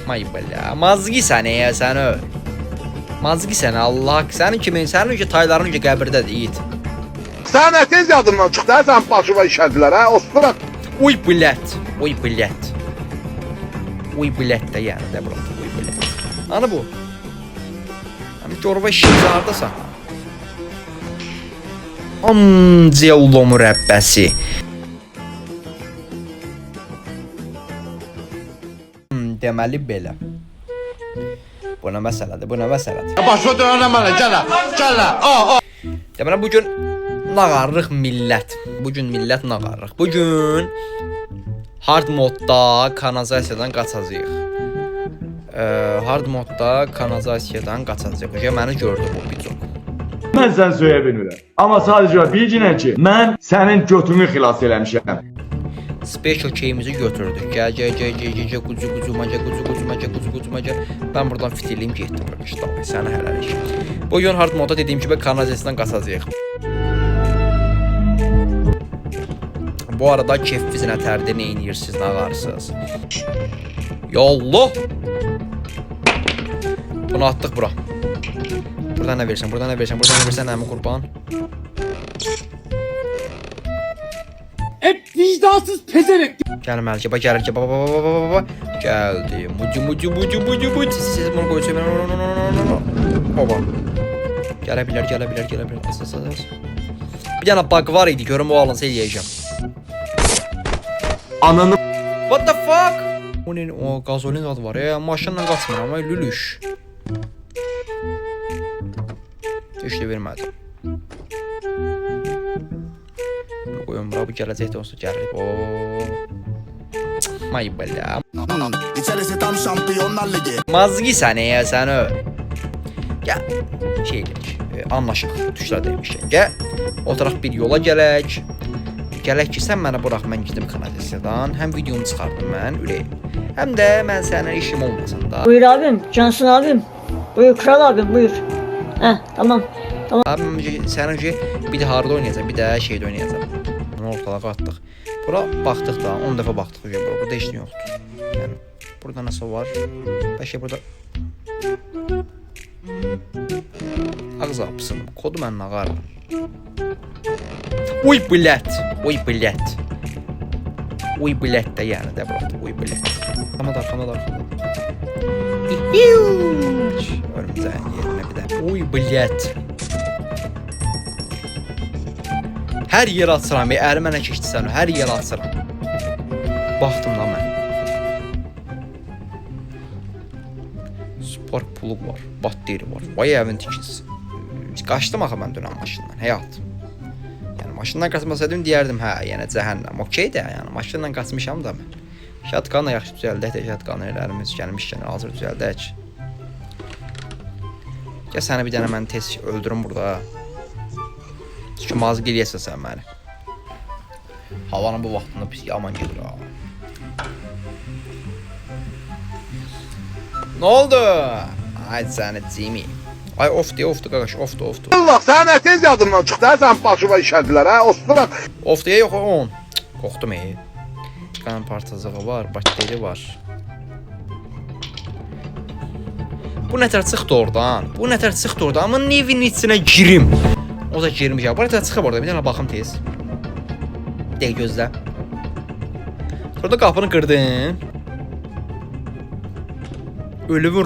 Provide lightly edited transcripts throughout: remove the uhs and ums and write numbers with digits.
May belə. Mazgi səni ya səni. Mazgi səni Allah. Sənin kimin? Sənin öncə tayların öncə qəbirdədir it. Sən nə tez yadımdan çıxdı, sən başıma işədilər, hə? Ostura. Uy blət. Uy blət. Uy blət də yəni də bura. Uy blət. Ana bu. Hani corba şişə hardasan? Amcıya mürəbbəsi. Deməli belə. Bu nə məsələdir? Bu nə məsələdir? Başa dönə mənə, gələ. Deməli bugün nağarırıq millət. Bugün millət nağarırıq. Bugün hard modda kanalizasiyadan qaçacağıq. Hard modda kanalizasiyadan qaçacağıq. Məni gördü bu video. Mən sən söyə bilmirəm. Amma sadəcə bilginə ki, mən sənin götünü xilas eləmişəm. Special keyimizi götürdük. Gəl, qucu. Ben buradan fitiliyim getdim. Tamam, sənə hələlik. Bugün hard modda dediyim kimi kanalizasiyadan qaçacağıq. Bu arada keyfiniz nətərdir, nə edirsiniz, nə ağarsınız? Ya Allah! Bunu atdıq bura. Buradan nə versən, əmi qurban. Hep vicdansız pezevenk. Gəl Məlikə, gəl. Baba. Gəldi. Mucu. Siz bunu qoyacaq. Baba. Gələ bilər. Asas. Bir dənə bug var idi, görüm o alınsa eləyəcəm. Ananı What the fuck? O gazolin adı var ya, maşınla qaçmır amma lülüş. Heç də vermədi. Qoyun bura, bu gələcəkdə olsa gəlir. May belə. İçerisi tam Şampiyonlar Ligi. Mazgi səni ya səni. Gəl. Şeylik. Anlaşıq. Tuşlar demişkən. Gəl. Oturaq bir yola gələk. Gələk ki, sən mənə burax, mən gidim kanalizasiyadan. Həm videomu çıxardım mən, ürəyim. Həm də mən sənin işim olmasın da. Buyur abim, Cansın abim. Buyur kral abim, buyur. Tamam. Abim, sənin ki, bir də harda oynayacaq, bir də şeydə oynayacaq. Bunu ortalığa atdıq. Bura baxdıq da, 10 dəfə baxdıq. Burada heç nə yoxdur. Yəni, burada nəsə var. Bəlkə burada... Ağız apısın. Kodu mən nağarım. Uy blət. Uy blət də yəni də bura. Uy blət. Arxamda. Örümcəyin yerinə bir də. Uy blət. Hər yer açıram, əli mənə keçdi sən, hər yer açıram. Baxdım da mən. Spor pulu var, batteri var, vay evin tikisi. Qaçdım axı mən dönəm maşından, həyat. Yəni maşından qaçmasaydım deyərdim, hə, yəni cəhənnəm, okey də, yəni maşından qaçmışam da mən. Şatqanla yaxşı düzəldək də, şatqanlarımız gəlmişkən hazır düzəldək. Gəl səni bir dənə mən tez öldürüm burada. Çünki mazı geliyəsən sən məni. Havanın bu vaxtında pis yaman gedir ha. Nə oldu? Ay səni Jimmy. Ay ofdu qaqaş, ofdu. Allah, sən nə tez yadımdan çıxdı, sən başıma işədilər, hə? Ostura. Ofduya yox 10. Qorxdum Qan partazığı var, bakteri var. Bu nətər çıxdı oradan? Amma nevin içinə girim. O da girmiş ya. Buraya çıxıb orada. Bir dənə baxım tez. Deyək gözlə. Burada qapını qırdın. Ölümün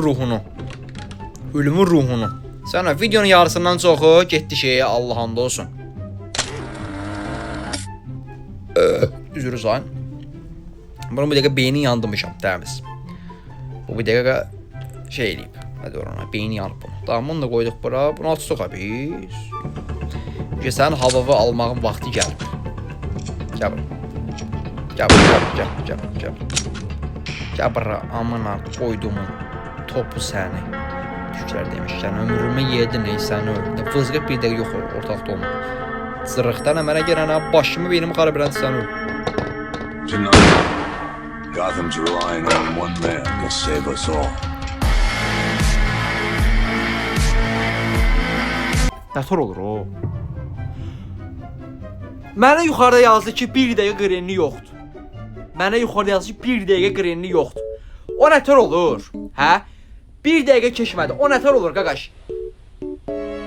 ruhunu. Sonra videonun yarısından çoxu getdi şeyə, Allah hamd olsun. Üzürü sayın. Bunu bir dəqiqə beyni yandırmışam, təmiz. Bu bir dəqiqə şey eləyib. Hadi orana, beyni yanıb bunu. Tamam, bunu da qoyduq bura. Bunu açdıq biz. Çünki sənin havavı almağın vaxtı gəlib. Gəl bura, amına qoydumun topu səni. Tüklər demişkən, ömrümü yedin səni öldü. Vızqıb bir dəqiqə yox ortaqda olma. Zırıqdan əmənə gələnə başımı beynimi xarab edən sən öldü. Gotham's relying on one man to save us all. Nətər olur o? Mənə yuxarıda yazdı ki, bir dəqiqə qrenli yoxdur. O nətər olur? Hə? 1 dəqiqə keçmədi. O nətər olur qaqaş?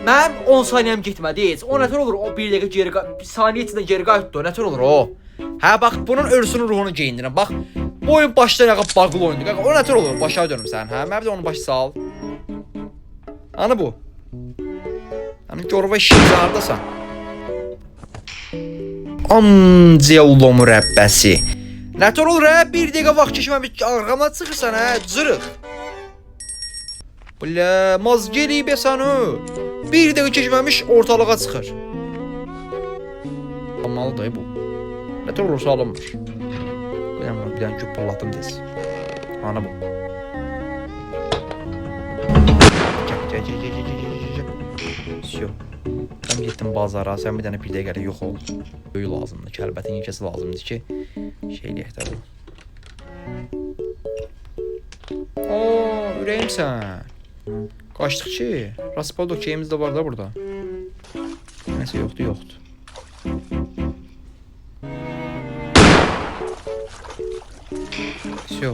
Mənim 10 saniyəm getmədi heç. O nətər olur? O 1 dəqiqə geri saniyə içində geri qayıtdı. O nətər olur o? Hə, bax bunun ölüsünün ruhunu geyindirəm. Bax bu oyun başdan ayağa bağlı oyundur. Qaqa o nətər olur? Başa dönüm sən. Hə, mən bir də onu başa sal. Anı bu. Hani görvə işin hardasan? Amca ulu mürəbbəsi. Nətər olur hə? 1 dəqiqə vaxt keçməmiş arxamdan çıxırsan hə? Cırıq. Bля, maz gelib səni. 1 dəqiqə keçməmiş ortalığa çıxır. Amalı da bu. Nətər olursa alınmır. Qoyam bir dənə küp pırlatdım tez. Ana bu. Gel. Всё. Tam getdim bazara, sən bir dənə bir dəqiqə yox ol. Böyük lazımdır, kəlbətin yekəsi lazımdır ki, şey eləyək də bu. Ürəyim sən. Qaçdıq ki, Raspado keyimiz də var da burada. Nəsə yoxdur. Всё.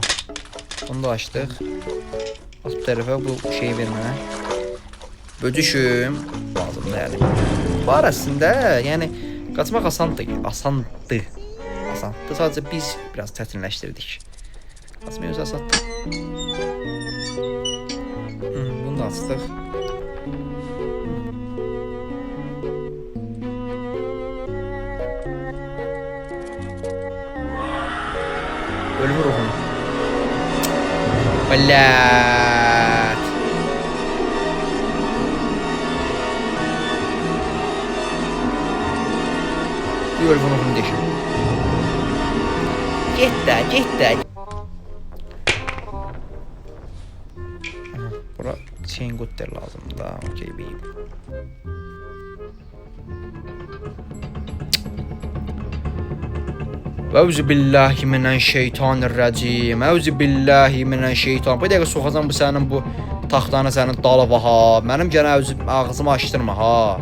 Onu da açdıq. Az bu tərəfə bu şeyi vermənə. Böcüşüm lazımdır yəni. Var əslində, yəni qaçmaq asandır. Sadəcə biz biraz çətinləşdirdik. Qaçmaq özü asandır. Bunu da açdıq. Ölümü ruhunu. Bələt. Bir ölümü ruhunu deşim. Get də. Bura chain gutter lazımdır da. Okey beyim. Euzubillahi mineşşeytanirracim. Euzubillahi mineşşeytan. Bu dəqiqə soxacam bu sənin bu taxtanı sənin dalava ha. Mənim gənə ağzımı açdırma ha.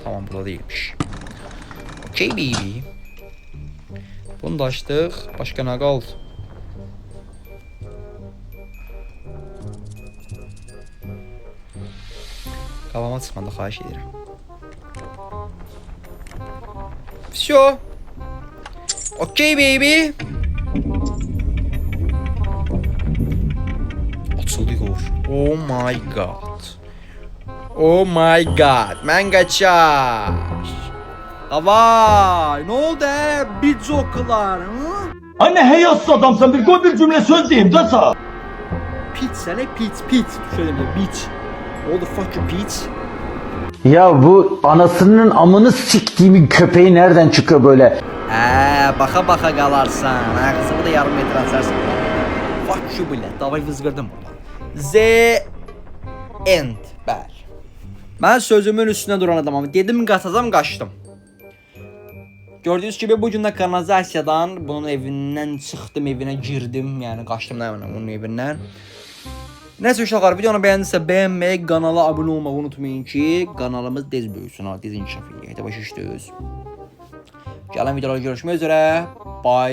Tamam burada değilmiş. Okey baby. Bunu da açdıq. Başqa nə qaldı? Qavama çıxmanda xahiş edirəm. Всё. Окей, baby. Açıldı yor. Oh my god. Mən qaçar. Davay. Nə oldu? Bir jokelar. Anne heyatsız adamsan bir koy bir cümle söz diyeyim de sağ. Pit sənə pit. Şöyle bitch. What the fuck you bitch? Ya bu anasının amını siktiğimin köpeği nereden çıkıyor böyle? Baxa qalarsan. Qızımı da yarım metr açarsan. Fuck you bilə. Davay vızqırdım buradan. Z end. Bəli. Mən sözümün üstünə duran adamam. Dedim qaçacam, qaçdım. Gördüyünüz gibi bugün də kanalizasiyadan bunun evindən çıxdım, evinə girdim. Yəni qaçdım da onun evindən. Neyse uşaqlar, videonu bəyəndinizsə bəyənməyi, kanala abunə olmağı unutmayın ki, kanalımız tez böyüsün, tez inkişaf edək. Başa düşdünüz. Gələn videolarda görüşmək üzrə. Bye.